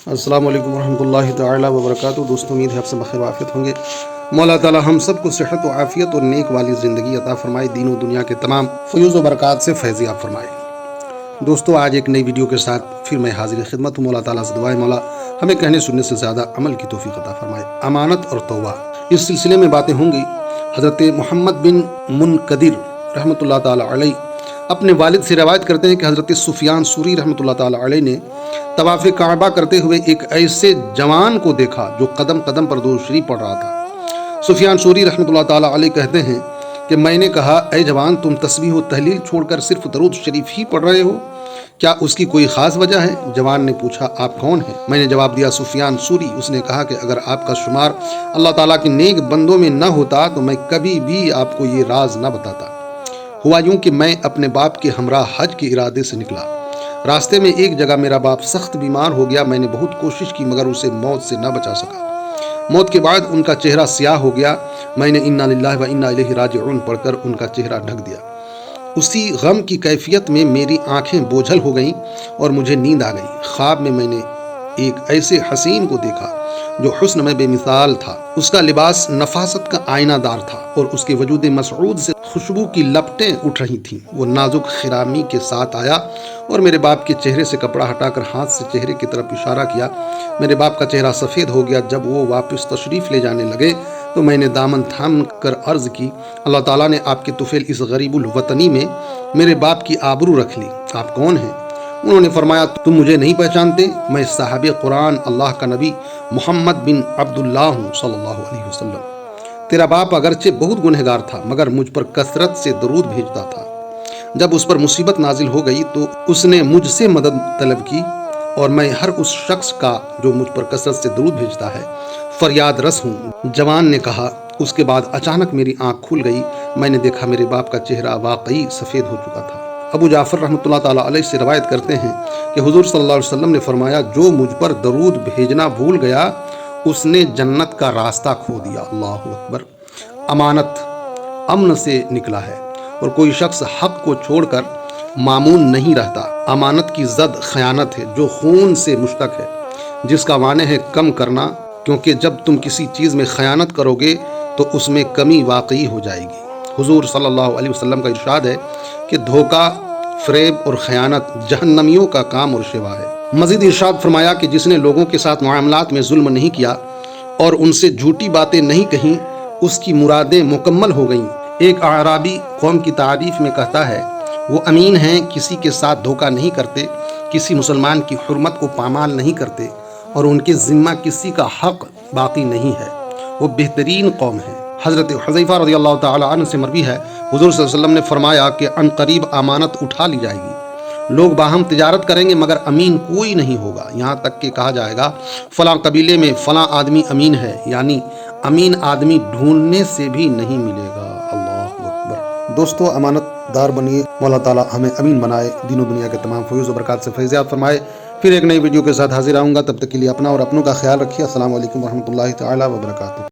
السلام علیکم ورحمۃ اللہ تعالی وبرکاتہ۔ دوستوں، امید ہے آپ سب بخیر و عافیت ہوں گے۔ مولا تعالی ہم سب کو صحت و عافیت اور نیک والی زندگی عطا فرمائے، دین و دنیا کے تمام فیوز و برکات سے فیض یاب فرمائے۔ دوستوں، آج ایک نئی ویڈیو کے ساتھ پھر میں حاضر خدمت ہوں۔ مولا تعالیٰ سے دعائے مولا ہمیں کہنے سننے سے زیادہ عمل کی توفیق عطا فرمائے۔ امانت اور توبہ، اس سلسلے میں باتیں ہوں گی۔ حضرت محمد بن منقدر رحمۃ اللہ تعالی علیہ اپنے والد سے روایت کرتے ہیں کہ حضرت سفیان ثوری رحمۃ اللہ تعالی علیہ نے طواف کعبہ کرتے ہوئے ایک ایسے جوان کو دیکھا جو قدم قدم پر درود شریف پڑھ رہا تھا۔ سفیان ثوری رحمۃ اللہ تعالی علیہ کہتے ہیں کہ میں نے کہا، اے جوان، تم تسبیح و تحلیل چھوڑ کر صرف درود شریف ہی پڑھ رہے ہو، کیا اس کی کوئی خاص وجہ ہے؟ جوان نے پوچھا، آپ کون ہیں؟ میں نے جواب دیا، سفیان ثوری۔ اس نے کہا کہ اگر آپ کا شمار اللہ تعالیٰ کے نیک بندوں میں نہ ہوتا تو میں کبھی بھی آپ کو یہ راز نہ بتاتا۔ ہوا یوں کہ میں اپنے باپ کے ہمراہ حج کے ارادے سے نکلا۔ راستے میں ایک جگہ میرا باپ سخت بیمار ہو گیا۔ میں نے بہت کوشش کی مگر اسے موت سے نہ بچا سکا۔ موت کے بعد ان کا چہرہ سیاہ ہو گیا۔ میں نے انا للہ و انا الیہ راجعون پڑھ کر ان کا چہرہ ڈھک دیا۔ اسی غم کی کیفیت میں میری آنکھیں بوجھل ہو گئیں اور مجھے نیند آ گئی۔ خواب میں نے ایک ایسے حسین کو دیکھا جو حسن میں بے مثال تھا۔ اس کا لباس نفاست کا آئینہ دار تھا اور اس کے وجود مسعود سے خوشبو کی لپٹیں اٹھ رہی تھیں۔ وہ نازک خرامی کے ساتھ آیا اور میرے باپ کے چہرے سے کپڑا ہٹا کر ہاتھ سے چہرے کی طرف اشارہ کیا۔ میرے باپ کا چہرہ سفید ہو گیا۔ جب وہ واپس تشریف لے جانے لگے تو میں نے دامن تھام کر عرض کی، اللہ تعالیٰ نے آپ کے طفیل اس غریب الوطنی میں میرے باپ کی آبرو رکھ لی۔ آپ کون ہیں؟ انہوں نے فرمایا، تم مجھے نہیں پہچانتے؟ میں صاحب قرآن اللہ کا نبی محمد بن عبداللہ ہوں صلی اللہ علیہ وسلم۔ تیرا باپ اگرچہ بہت گنہگار تھا مگر مجھ پر کثرت سے درود بھیجتا تھا۔ جب اس پر مصیبت نازل ہو گئی تو اس نے مجھ سے مدد طلب کی اور میں ہر اس شخص کا جو مجھ پر کثرت سے درود بھیجتا ہے فریاد رس ہوں۔ جوان نے کہا، اس کے بعد اچانک میری آنکھ کھل گئی۔ میں نے دیکھا میرے باپ کا چہرہ واقعی سفید ہو چکا تھا۔ ابو جعفر رحمۃ اللہ تعالیٰ علیہ سے روایت کرتے ہیں کہ حضور صلی اللہ علیہ وسلم نے فرمایا، جو مجھ پر درود بھیجنا بھول گیا اس نے جنت کا راستہ کھو دیا۔ اللہ اکبر۔ امانت امن سے نکلا ہے اور کوئی شخص حق کو چھوڑ کر مامون نہیں رہتا۔ امانت کی ضد خیانت ہے جو خون سے مشتق ہے، جس کا معنی ہے کم کرنا، کیونکہ جب تم کسی چیز میں خیانت کرو گے تو اس میں کمی واقعی ہو جائے گی۔ حضور صلی اللہ علیہ وسلم کا ارشاد ہے کہ دھوکہ، فریب اور خیانت جہنمیوں کا کام اور شیوا ہے۔ مزید ارشاد فرمایا کہ جس نے لوگوں کے ساتھ معاملات میں ظلم نہیں کیا اور ان سے جھوٹی باتیں نہیں کہیں، اس کی مرادیں مکمل ہو گئیں۔ ایک اعرابی قوم کی تعریف میں کہتا ہے، وہ امین ہیں، کسی کے ساتھ دھوکہ نہیں کرتے، کسی مسلمان کی حرمت کو پامال نہیں کرتے اور ان کے ذمہ کسی کا حق باقی نہیں ہے۔ وہ بہترین قوم ہے۔ حضرت حذیفہ رضی اللہ تعالی عنہ سے مروی ہے، حضور صلی اللہ علیہ وسلم نے فرمایا کہ عن قریب امانت اٹھا لی جائے گی۔ لوگ باہم تجارت کریں گے مگر امین کوئی نہیں ہوگا، یہاں تک کہ کہا جائے گا فلاں قبیلے میں فلاں آدمی امین ہے، یعنی امین آدمی ڈھونڈنے سے بھی نہیں ملے گا۔ اللہ اکبر۔ دوستو، امانت دار بنیے، مولا تعالیٰ ہمیں امین بنائے، دین و دنیا کے تمام فیوز و برکات سے فیض یاب فرمائے۔ پھر ایک نئی ویڈیو کے ساتھ حاضر آؤں گا، تب تک کے لیے اپنا اور اپنوں کا خیال رکھیے۔ السلام علیکم ورحمۃ اللہ تعالی وبرکاتہ۔